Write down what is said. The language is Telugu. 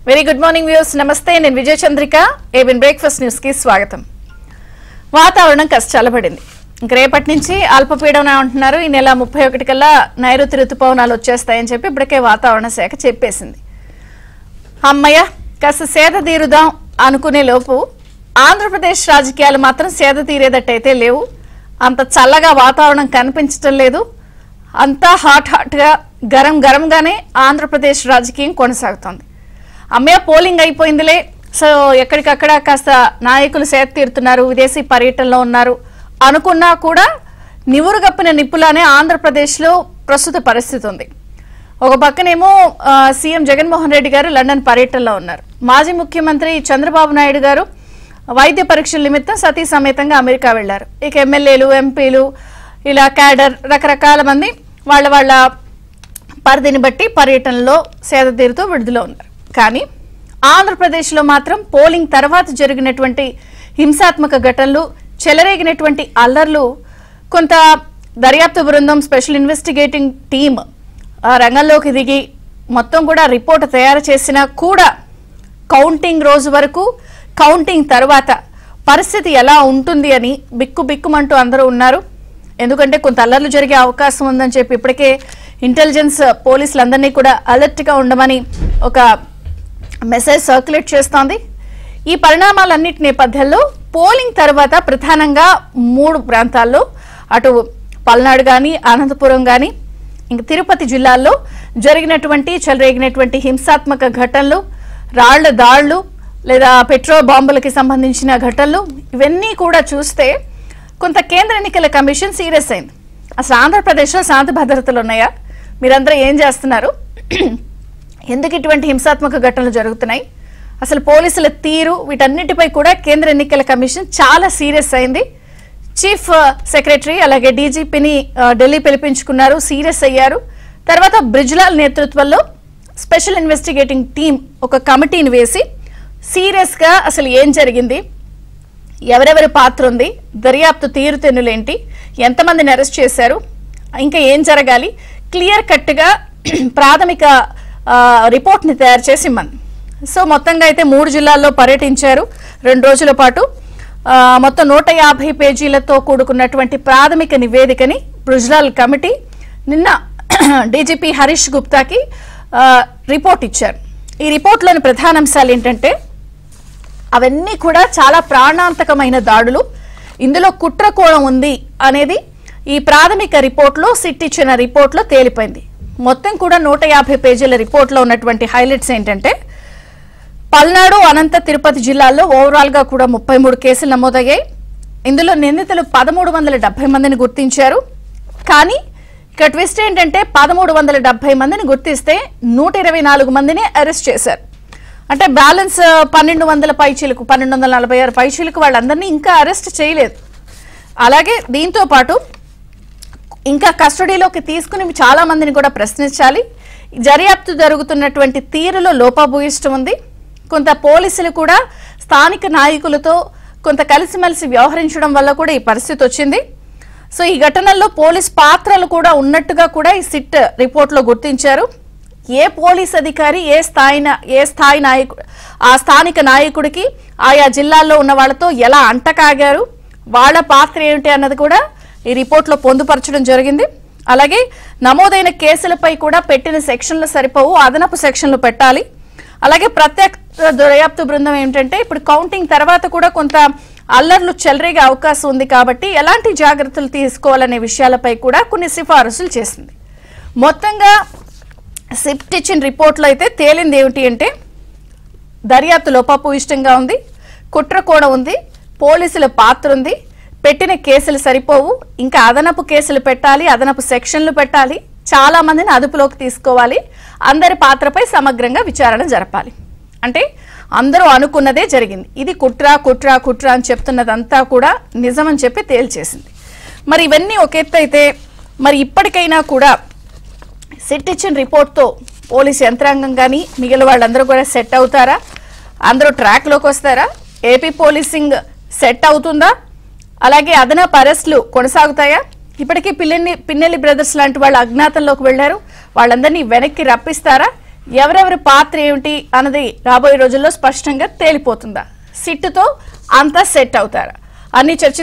Very good morning views. నమస్తే, నేను విజయ చంద్రిక. ఏబిఎన్ బ్రేక్ఫాస్ట్ న్యూస్ కి స్వాగతం. వాతావరణం కాస్త చల్లబడింది. ఇంక రేపటి నుంచి అల్పపీడనం అంటున్నారు. ఈ నెల 31 కల్లా నైరుతి ఋతుపవనాలు వచ్చేస్తాయని చెప్పి ఇప్పటికే వాతావరణ శాఖ చెప్పేసింది. అమ్మయ్య కాస్త సేద తీరుదాం అనుకునే లోపు ఆంధ్రప్రదేశ్ రాజకీయాలు మాత్రం సేద తీరేదట్టయితే లేవు. అంత చల్లగా వాతావరణం కనిపించడం లేదు. అంతా హాట్గా గరంగానే ఆంధ్రప్రదేశ్ రాజకీయం కొనసాగుతోంది. అమ్మయ్య పోలింగ్ అయిపోయిందిలే, సో ఎక్కడికక్కడ కాస్త నాయకులు సేద తీరుతున్నారు, విదేశీ పర్యటనలో ఉన్నారు అనుకున్నా కూడా నివురుగప్పిన నిప్పులానే ఆంధ్రప్రదేశ్లో ప్రస్తుత పరిస్థితి ఉంది. ఒక పక్కనేమో సీఎం జగన్మోహన్ రెడ్డి గారు లండన్ పర్యటనలో ఉన్నారు. మాజీ ముఖ్యమంత్రి చంద్రబాబు నాయుడు గారు వైద్య పరీక్షల నిమిత్తం సతీ సమేతంగా అమెరికా వెళ్లారు. ఇక ఎమ్మెల్యేలు, ఎంపీలు, ఇలా క్యాడర్ రకరకాల మంది వాళ్ళ పరిధిని బట్టి పర్యటనలో సేద తీరుతూ విడుదల ఉన్నారు. కానీ ఆంధ్రప్రదేశ్లో మాత్రం పోలింగ్ తర్వాత జరిగినటువంటి హింసాత్మక ఘటనలు, చెలరేగినటువంటి అల్లర్లు, కొంత దర్యాప్తు బృందం, స్పెషల్ ఇన్వెస్టిగేటింగ్ టీమ్ రంగంలోకి దిగి మొత్తం కూడా రిపోర్ట్ తయారు చేసినా కూడా కౌంటింగ్ రోజు వరకు, కౌంటింగ్ తర్వాత పరిస్థితి ఎలా ఉంటుంది అని బిక్కుమంటూ అందరూ ఉన్నారు. ఎందుకంటే కొంత అల్లర్లు జరిగే అవకాశం ఉందని చెప్పి ఇప్పటికే ఇంటెలిజెన్స్ పోలీసులందరినీ కూడా అలర్ట్గా ఉండమని ఒక మెసేజ్ సర్క్యులేట్ చేస్తోంది. ఈ పరిణామాలన్నిటి నేపథ్యంలో పోలింగ్ తర్వాత ప్రధానంగా 3 ప్రాంతాల్లో, అటు పల్నాడు కానీ, అనంతపురం కానీ, ఇంక తిరుపతి జిల్లాల్లో చెలరేగినటువంటి హింసాత్మక ఘటనలు, రాళ్ల దాళ్లు లేదా పెట్రోల్ బాంబులకి సంబంధించిన ఘటనలు, ఇవన్నీ కూడా చూస్తే కొంత కేంద్ర ఎన్నికల కమిషన్ సీరియస్ అయింది. అసలు ఆంధ్రప్రదేశ్లో శాంతి భద్రతలు ఉన్నాయా? మీరందరూ ఏం చేస్తున్నారు? ఎందుకు ఇటువంటి హింసాత్మక ఘటనలు జరుగుతున్నాయి? అసలు పోలీసుల తీరు, వీటన్నిటిపై కూడా కేంద్ర ఎన్నికల కమిషన్ చాలా సీరియస్ అయింది. చీఫ్ సెక్రటరీ అలాగే డీజీపీని ఢిల్లీ పిలిపించుకున్నారు, సీరియస్ అయ్యారు. తర్వాత బ్రిజ్లాల్ నేతృత్వంలో స్పెషల్ ఇన్వెస్టిగేటింగ్ టీం ఒక కమిటీని వేసి సీరియస్గా అసలు ఏం జరిగింది, ఎవరెవరి పాత్ర ఉంది, దర్యాప్తు తీరుతెన్నులేంటి, ఎంతమందిని అరెస్ట్ చేశారు, ఇంకా ఏం జరగాలి, క్లియర్ కట్గా ప్రాథమిక రిపోర్ట్ని తయారు చేసి ఇమ్మంది. సో మొత్తంగా అయితే 3 జిల్లాల్లో పర్యటించారు 2 రోజుల పాటు. మొత్తం 150 పేజీలతో కూడుకున్నటువంటి ప్రాథమిక నివేదికని బ్రిజ్లాల్ కమిటీ నిన్న డీజీపీ హరీష్ గుప్తాకి రిపోర్ట్ ఇచ్చారు. ఈ రిపోర్ట్లోని ప్రధాన అంశాలు ఏంటంటే, అవన్నీ కూడా చాలా ప్రాణాంతకమైన దాడులు, ఇందులో కుట్రకోణం ఉంది అనేది ఈ ప్రాథమిక రిపోర్ట్లో, సిట్ ఇచ్చిన రిపోర్ట్లో తేలిపోయింది. మొత్తం కూడా 150 పేజీల రిపోర్ట్లో ఉన్నటువంటి హైలైట్స్ ఏంటంటే, పల్నాడు, అనంత, తిరుపతి జిల్లాల్లో ఓవరాల్గా కూడా 33 కేసులు నమోదయ్యాయి. ఇందులో నిందితులు 1370 మందిని గుర్తించారు. కానీ ఇక ట్విస్ట్ ఏంటంటే 1370 మందిని గుర్తిస్తే 124 మందిని అరెస్ట్ చేశారు. అంటే బ్యాలెన్స్ 1200 పైచీలకు, 1246 పైచీలకు వాళ్ళందరినీ ఇంకా అరెస్ట్ చేయలేదు. అలాగే దీంతో పాటు ఇంకా కస్టడీలోకి తీసుకుని చాలా మందిని కూడా ప్రశ్నించాలి. దర్యాప్తు జరుగుతున్నటువంటి తీరులో లోపభూయిష్టం ఉంది. కొంత పోలీసులు కూడా స్థానిక నాయకులతో కొంత కలిసిమెలిసి వ్యవహరించడం వల్ల కూడా ఈ పరిస్థితి వచ్చింది. సో ఈ ఘటనల్లో పోలీస్ పాత్రలు కూడా ఉన్నట్టుగా కూడా ఈ సిట్ రిపోర్ట్లో గుర్తించారు. ఏ పోలీస్ అధికారి ఏ స్థాయి నాయకుడు, ఆ స్థానిక నాయకుడికి ఆయా జిల్లాల్లో ఉన్న వాళ్ళతో ఎలా అంటకాగారు, వాళ్ళ పాత్ర ఏమిటి అన్నది కూడా ఈ రిపోర్ట్లో పొందుపరచడం జరిగింది. అలాగే నమోదైన కేసులపై కూడా పెట్టిన సెక్షన్లు సరిపోవు, అదనపు సెక్షన్లు పెట్టాలి. అలాగే ప్రత్యేక దర్యాప్తు బృందం ఏంటంటే, ఇప్పుడు కౌంటింగ్ తర్వాత కూడా కొంత అల్లర్లు చెలరేగే అవకాశం ఉంది కాబట్టి ఎలాంటి జాగ్రత్తలు తీసుకోవాలనే విషయాలపై కూడా కొన్ని సిఫారసులు చేసింది. మొత్తంగా సిట్ ఇచ్చిన రిపోర్ట్లో అయితే తేలింది ఏమిటి అంటే, దర్యాప్తు లోపభూయిష్టంగా ఉంది, కుట్రకోణం ఉంది, పోలీసుల పాత్ర ఉంది, పెట్టిన కేసులు సరిపోవు, ఇంకా అదనపు కేసులు పెట్టాలి, అదనపు సెక్షన్లు పెట్టాలి, చాలా మందిని అదుపులోకి తీసుకోవాలి, అందరి పాత్రపై సమగ్రంగా విచారణ జరపాలి. అంటే అందరూ అనుకున్నదే జరిగింది. ఇది కుట్ర అని చెప్తున్నదంతా కూడా నిజమని చెప్పి తేల్చేసింది. మరి ఇవన్నీ ఒక ఎత్తు అయితే, మరి ఇప్పటికైనా కూడా సిట్ ఇచ్చిన రిపోర్ట్తో పోలీసు యంత్రాంగం కానీ మిగిలిన వాళ్ళందరూ కూడా సెట్ అవుతారా? అందరూ ట్రాక్లోకి వస్తారా? ఏపీ పోలీసింగ్ సెట్ అవుతుందా? అలాగే అదనపు అరెస్టులు కొనసాగుతాయా? ఇప్పటికీ పిన్నెల్లి బ్రదర్స్ లాంటి వాళ్ళు అజ్ఞాతంలోకి వెళ్లారు, వాళ్ళందరినీ వెనక్కి రప్పిస్తారా? ఎవరెవరి పాత్ర ఏమిటి అన్నది రాబోయే రోజుల్లో స్పష్టంగా తేలిపోతుందా? సిట్టుతో అంతా సెట్ అవుతారా? అన్ని చర్చ